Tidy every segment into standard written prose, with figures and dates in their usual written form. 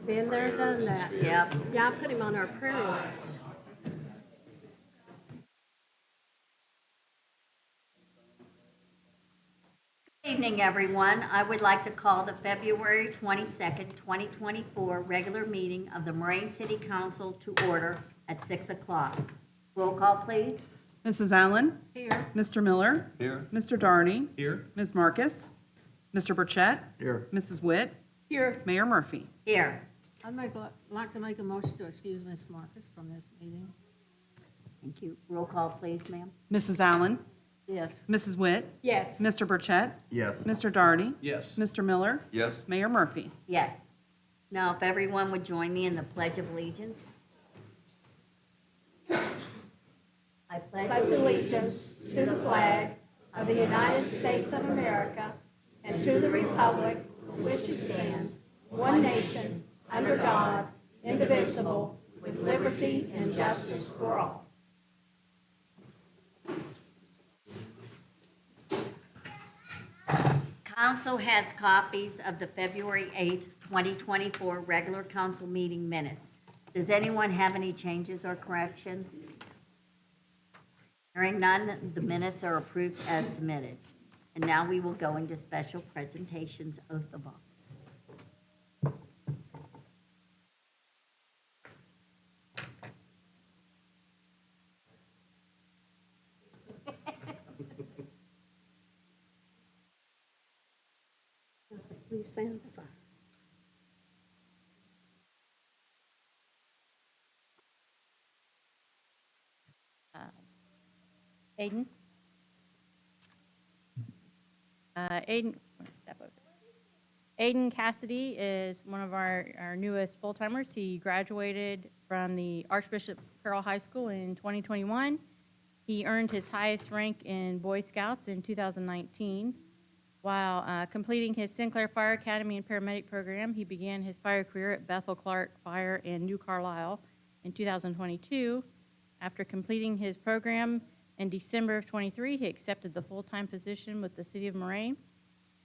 Been there, done that. Yep. Yeah, I put him on our prayer list. Good evening, everyone. I would like to call the February 22nd, 2024 regular meeting of the Moraine City Council to order at 6 o'clock. Roll call, please. Mrs. Allen? Here. Mr. Miller? Here. Mr. Darney? Here. Ms. Marcus? Mr. Burchett? Here. Mrs. Witt? Here. Mayor Murphy? Here. I'd like to make a motion to excuse Ms. Marcus from this meeting. Thank you. Roll call, please, ma'am. Mrs. Allen? Yes. Mrs. Witt? Yes. Mr. Burchett? Yes. Mr. Darney? Yes. Mr. Miller? Yes. Mayor Murphy? Yes. Now, if everyone would join me in the Pledge of Allegiance. I Pledge allegiance to the flag of the United States of America and to the republic for which it stands, one nation, under God, indivisible, with liberty and justice for all. Council has copies of the February 8th, 2024 regular council meeting minutes. Does anyone have any changes or corrections? Hearing none, the minutes are approved as submitted. And now we will go into special presentations, oath of office. Please sanctify. Aiden? Aiden, step over. Aiden Cassidy is one of our newest full-timers. He graduated from the Archbishop Carroll High School in 2021. He earned his highest rank in Boy Scouts in 2019. While completing his Sinclair Fire Academy and paramedic program, he began his fire career at Bethel Clark Fire in New Carlisle in 2022. After completing his program in December of 23, he accepted the full-time position with the City of Moraine.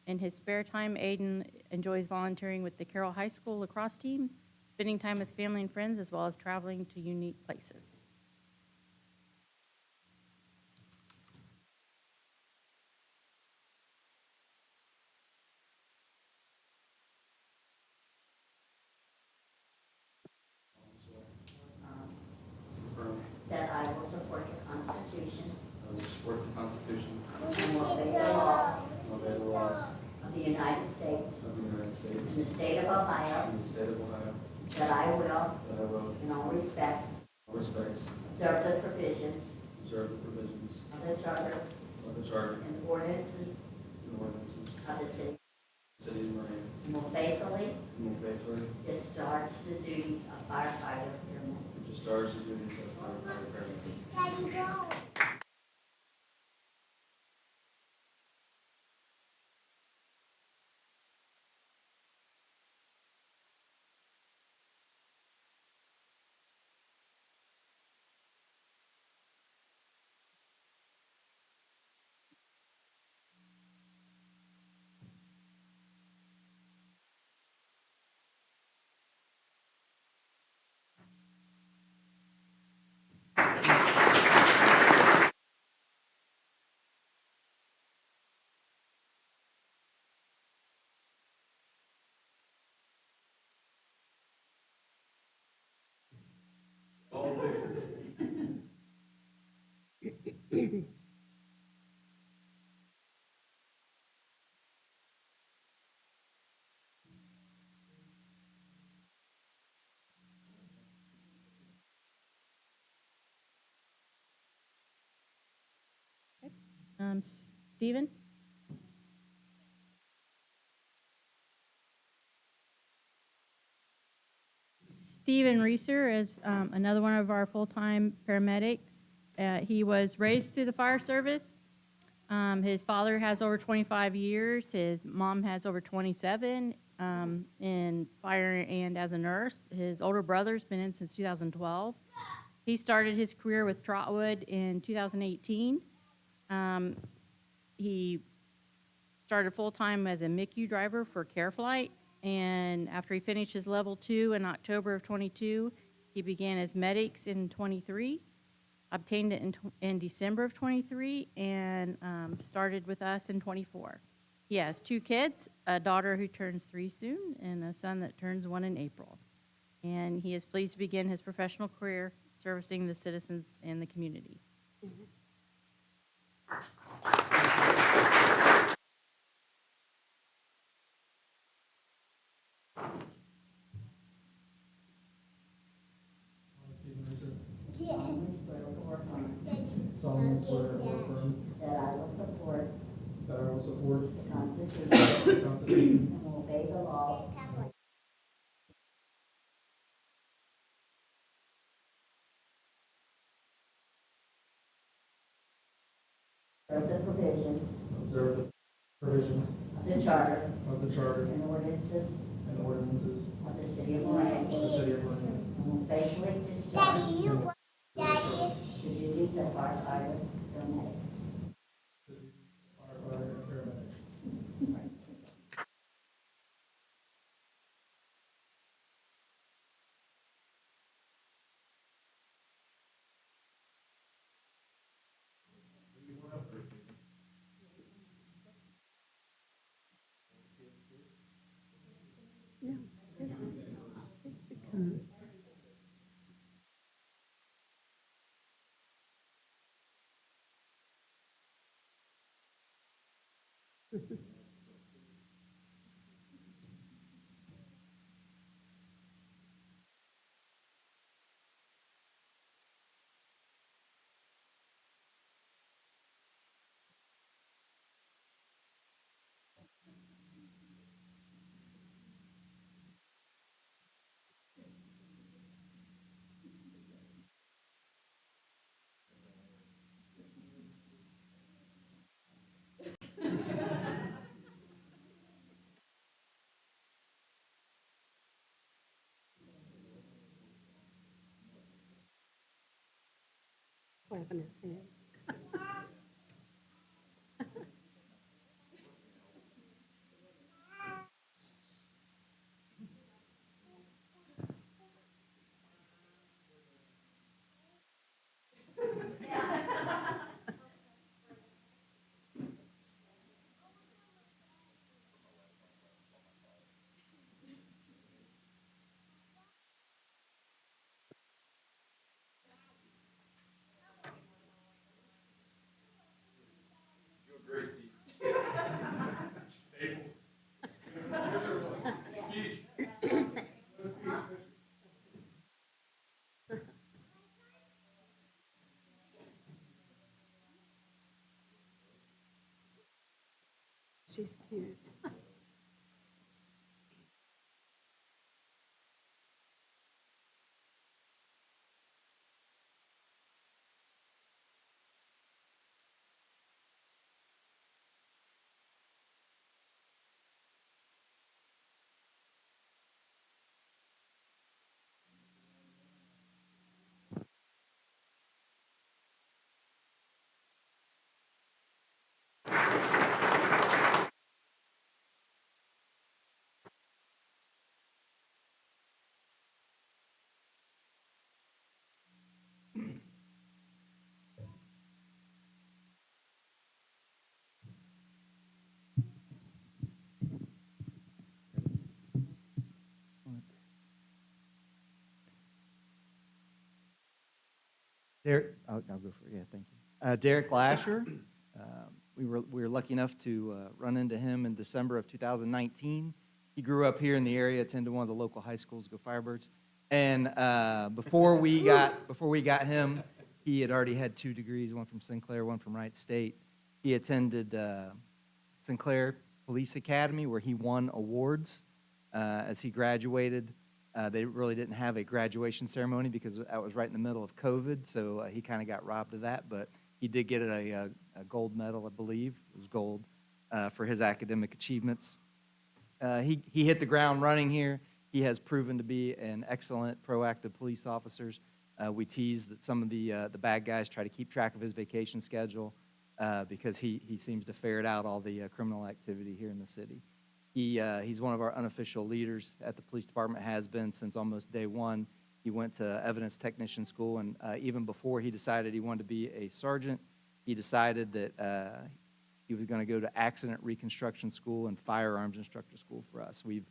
In his spare time, Aiden enjoys volunteering with the Carroll High School lacrosse team, spending time with family and friends, as well as traveling to unique places. That I will support the Constitution I will support the Constitution and will obey the laws and obey the laws of the United States of the United and States the state of Ohio, and the state of Ohio, that I will, that I will, in all respects, in all respects, observe the provisions observe the provisions of the Charter of the Charter and ordinances and ordinances of the city, of the City of Moraine, and will faithfully and will faithfully discharge the duties of firefighter paramedic. discharge the duties of firefighter paramedic. Stephen? Stephen Reeser is another one of our full-time paramedics. He was raised through the fire service. His father has over 25 years. His mom has over 27 in fire and as a nurse. His older brother's been in since 2012. He started his career with Trotwood in 2018. He started full-time as a MICU driver for CareFlight And after he finished his level 2 in October of 22, he began his medics in 23, obtained it in December of 23, and started with us in 24. He has 2 kids, a daughter who turns 3 soon, and a son that turns 1 in April. And he is pleased to begin his professional career servicing the citizens and the community. solemnly swear or affirm solemnly swear or affirm that I will support that I will support the Constitution the Constitution and will obey the laws of the provisions observe the provisions of the Charter of the Charter and ordinances and ordinances of the City of Lorraine, of the City of Lorraine, and will faithfully discharge the duties of firefighter paramedic. firefighter, and paramedic. Clapping his hands. She's cute. Derek, I'll go for it. Yeah, thank you. Derek Lasher. We were lucky enough to run into him in December of 2019. He grew up here in the area, attended one of the local high schools, go Firebirds. And before we got him, he had already had 2 degrees, one from Sinclair, one from Wright State. He attended Sinclair Police Academy, where he won awards as he graduated. They really didn't have a graduation ceremony because that was right in the middle of COVID, so he kind of got robbed of that. But he did get a gold medal, I believe. It was gold for his academic achievements. He hit the ground running here. He has proven to be an excellent, proactive police officer. We tease that some of the bad guys try to keep track of his vacation schedule because he seems to ferret out all the criminal activity here in the city. He's one of our unofficial leaders at the police department, has been since almost day one. He went to evidence technician school, and even before he decided he wanted to be a sergeant, he decided that he was going to go to accident reconstruction school and firearms instructor school for us. We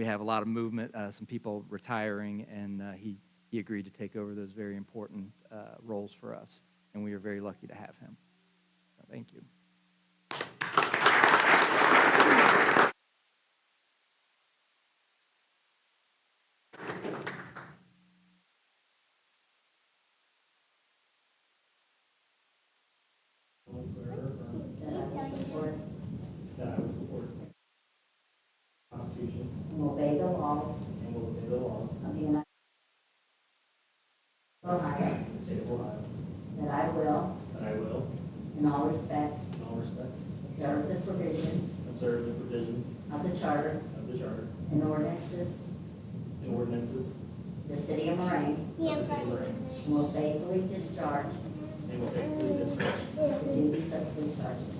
have a lot of movement, some people retiring, and he agreed to take over those very important roles for us, and we are very lucky to have him. So, thank you. That I will support the Constitution And obey the laws and will obey the laws of the United States of Ohio. of the state of Ohio. That I will, That I will, in all respects, in all respects, observe the provisions observe the provisions of the Charter of the Charter and ordinances and ordinances of the City of Moraine, of the city of Lorraine, and will faithfully discharge and will faithfully discharge the duties of police sergeant.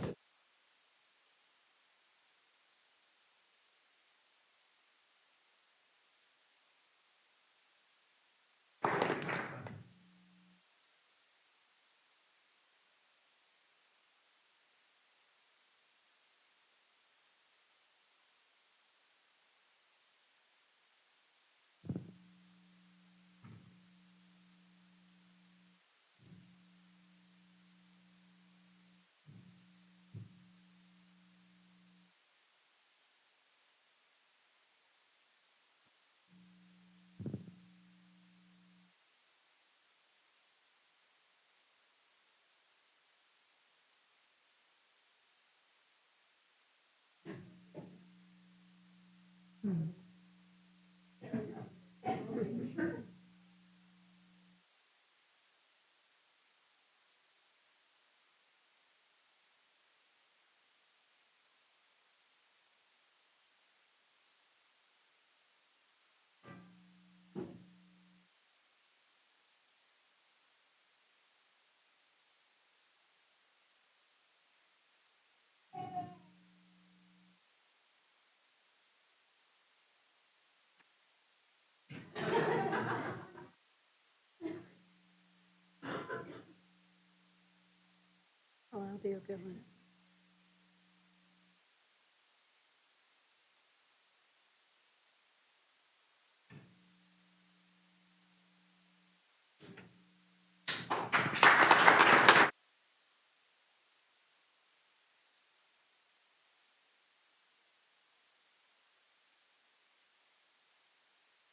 Oh, that'll be a good one.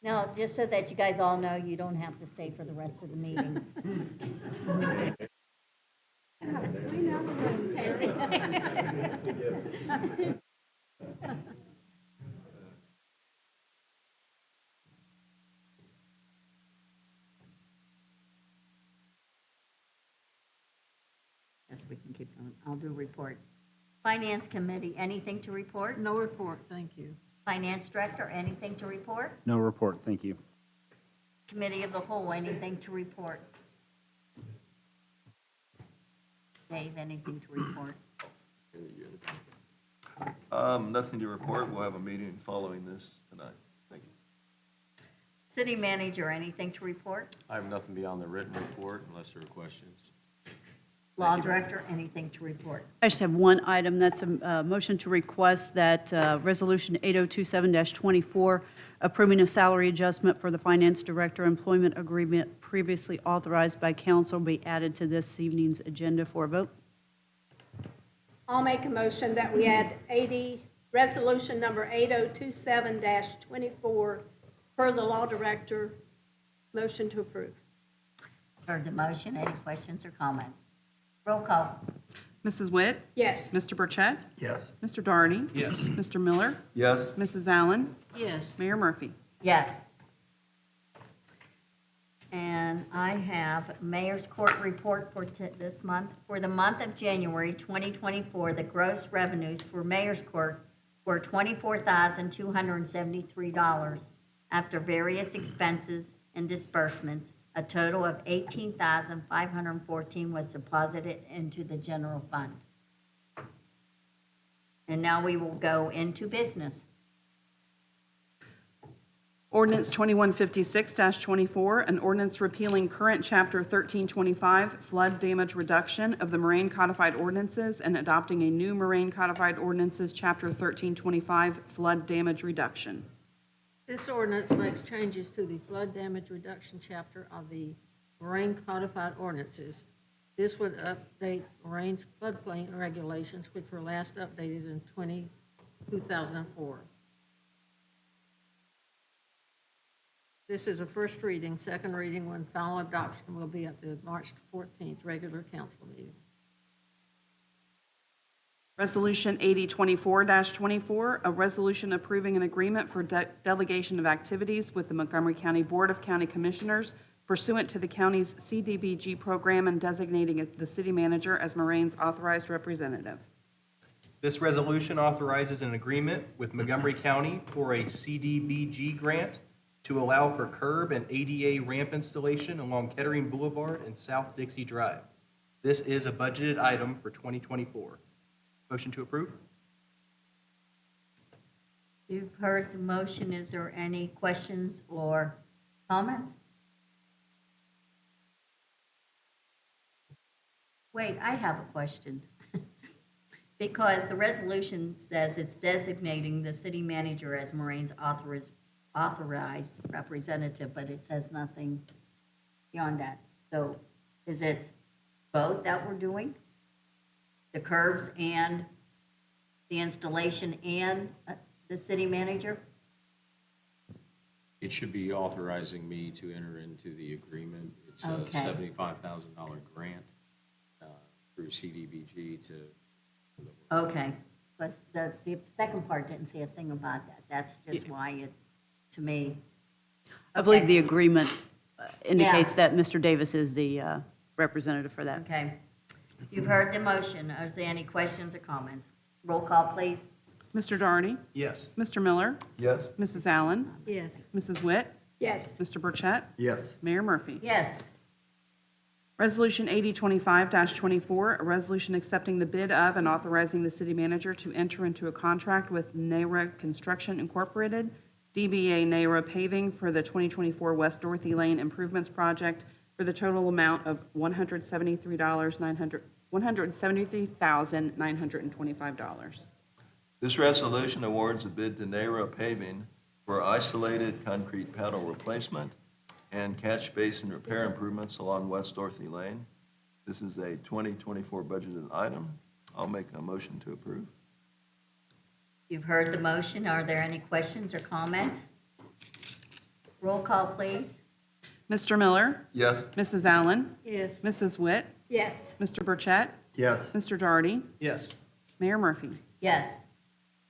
Now, just so that you guys all know, you don't have to stay for the rest of the meeting. Yes, we can keep going. I'll do reports. Finance Committee, anything to report? No report, thank you. Finance Director, anything to report? No report, thank you. Committee of the Whole, anything to report? Dave, anything to report? Nothing to report. We'll have a meeting following this tonight. Thank you. City Manager, anything to report? I have nothing beyond the written report unless there are questions. Law Director, anything to report? I just have one item. That's a motion to request that Resolution 8027-24, approving a salary adjustment for the Finance Director employment agreement previously authorized by council, be added to this evening's agenda for a vote. I'll make a motion that we add resolution number 8027-24 per the law director. Motion to approve. Heard the motion. Any questions or comments? Roll call. Mrs. Witt? Yes. Mr. Burchett? Yes. Mr. Darney? Yes. Mr. Miller? Yes. Mrs. Allen? Yes, Mayor Murphy? Yes. And I have Mayor's Court report for this month. For the month of January 2024, the gross revenues for Mayor's Court were $24,273 after various expenses and disbursements. A total of $18,514 was deposited into the general fund. And now we will go into business. Ordinance 2156-24, an ordinance repealing current Chapter 1325 flood damage reduction of the Moraine Codified Ordinances and adopting a new Moraine Codified Ordinances Chapter 1325 flood damage reduction. This ordinance makes changes to the flood damage reduction chapter of the Moraine Codified Ordinances. This would update Moraine's floodplain regulations, which were last updated in 2004. This is a first reading. Second reading, when final adoption, will be at the March 14th regular council meeting. Resolution 8024-24, a resolution approving an agreement for delegation of activities with the Montgomery County Board of County Commissioners pursuant to the county's CDBG program and designating the city manager as Moraine's authorized representative. This resolution authorizes an agreement with Montgomery County for a CDBG grant to allow for curb and ADA ramp installation along Kettering Boulevard and South Dixie Drive. This is a budgeted item for 2024. Motion to approve? You've heard the motion. Is there any questions or comments? Wait, I have a question. Because the resolution says it's designating the city manager as Moraine's authorized representative, but it says nothing beyond that. So is it both that we're doing? The curbs and the installation and the city manager? It should be authorizing me to enter into the agreement. It's a Okay. $75,000 grant through CDBG to. Okay, but the second part didn't say a thing about that. That's just why it, to me. I believe Okay. the agreement indicates that Mr. Davis is the representative for that. Okay. You've heard the motion. Is there any questions or comments? Roll call, please. Mr. Daugherty? Yes. Mr. Miller? Yes. Mrs. Allen? Yes. Mrs. Witt? Yes. Mr. Burchett? Yes. Mayor Murphy? Yes. Resolution 8025-24, a resolution accepting the bid of and authorizing the city manager to enter into a contract with NARA Construction Incorporated, DBA NARA Paving for the 2024 West Dorothy Lane Improvements Project for the total amount of $173,925. This resolution awards a bid to NARA Paving for isolated concrete paddle replacement and catch basin repair improvements along West Dorothy Lane. This is a 2024 budgeted item. I'll make a motion to approve. You've heard the motion. Are there any questions or comments? Roll call, please. Mr. Miller? Yes. Mrs. Allen? Yes. Mrs. Witt? Yes. Mr. Burchett? Yes. Mr. Daugherty? Yes. Mayor Murphy? Yes.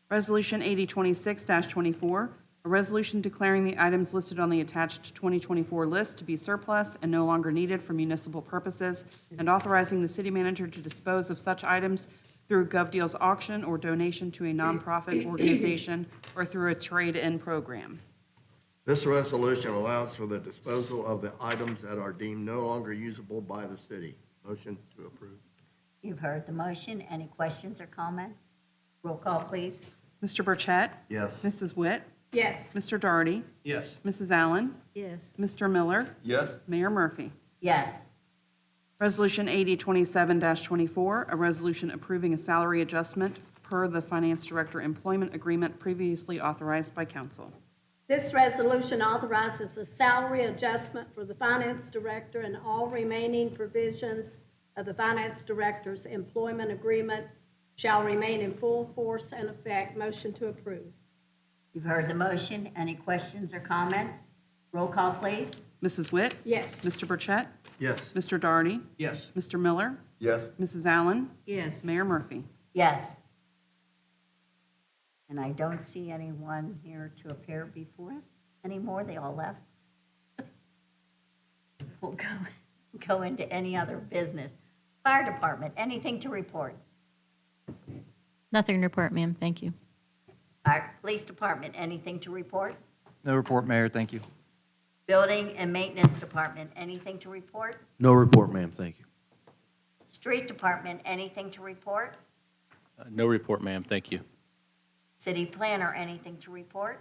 Resolution 8026-24, a resolution declaring the items listed on the attached 2024 list to be surplus and no longer needed for municipal purposes, and authorizing the city manager to dispose of such items through GovDeals auction or donation to a nonprofit organization or through a trade-in program. This resolution allows for the disposal of the items that are deemed no longer usable by the city. Motion to approve. You've heard the motion. Any questions or comments? Roll call, please. Mr. Burchett? Yes. Mrs. Witt? Yes. Mr. Daugherty? Yes. Mrs. Allen? Yes. Mr. Miller? Yes. Mayor Murphy? Yes. Resolution 8027-24, a resolution approving a salary adjustment per the Finance Director Employment Agreement previously authorized by council. This resolution authorizes a salary adjustment for the finance director and all remaining provisions of the finance director's employment agreement shall remain in full force and effect. Motion to approve. You've heard the motion. Any questions or comments? Roll call, please. Mrs. Witt? Yes. Mr. Burchett? Yes. Mr. Daugherty? Yes. Mr. Miller? Yes. Mrs. Allen? Yes. Mayor Murphy? Yes. And I don't see anyone here to appear before us anymore. They all left. We'll go into any other business. Fire Department, anything to report? Nothing to report, ma'am. Thank you. Our Police Department, anything to report? No report, Mayor, thank you. Building and Maintenance Department, anything to report? No report, ma'am, thank you. Street Department, anything to report? No report, ma'am, thank you. City Planner, anything to report?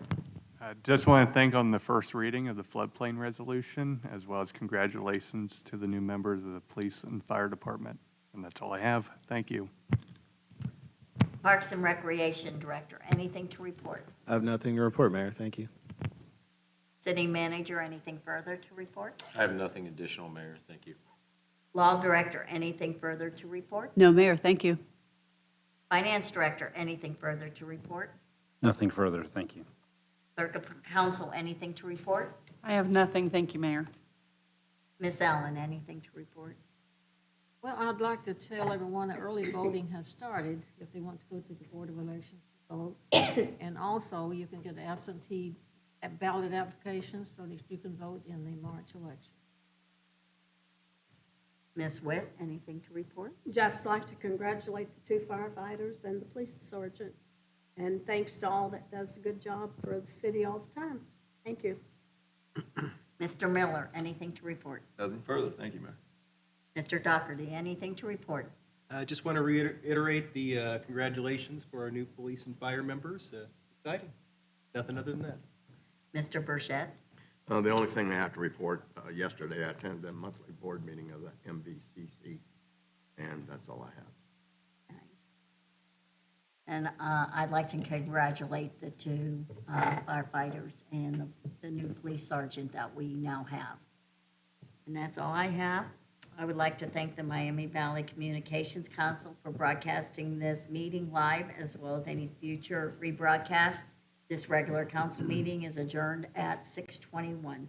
Just want to thank on the first reading of the floodplain resolution, as well as congratulations to the new members of the police and fire department. And that's all I have. Thank you. Parks and Recreation Director, anything to report? I have nothing to report, Mayor. Thank you. City Manager, anything further to report? I have nothing additional, Mayor. Thank you. Law Director, anything further to report? No, Mayor, thank you. Finance Director, anything further to report? Nothing further, thank you. Clerk of Council, anything to report? I have nothing. Thank you, Mayor. Ms. Allen, anything to report? Well, I'd like to tell everyone that early voting has started, if they want to go to the Board of Elections to vote. And also, you can get absentee ballot applications so that you can vote in the March election. Ms. Witt, anything to report? Just like to congratulate the 2 firefighters and the police sergeant. And thanks to all that does a good job for the city all the time. Thank you. Mr. Miller, anything to report? Nothing further. Thank you, Mayor. Mr. Dougherty, anything to report? I just want to reiterate the congratulations for our new police and fire members. Exciting. Nothing other than that. Mr. Burchett? The only thing I have to report, yesterday I attended the monthly board meeting of the MVCC, and that's all I have. And I'd like to congratulate the 2 firefighters and the new police sergeant that we now have. And that's all I have. I would like to thank the Miami Valley Communications Council for broadcasting this meeting live, as well as any future rebroadcast. This regular council meeting is adjourned at 6:21.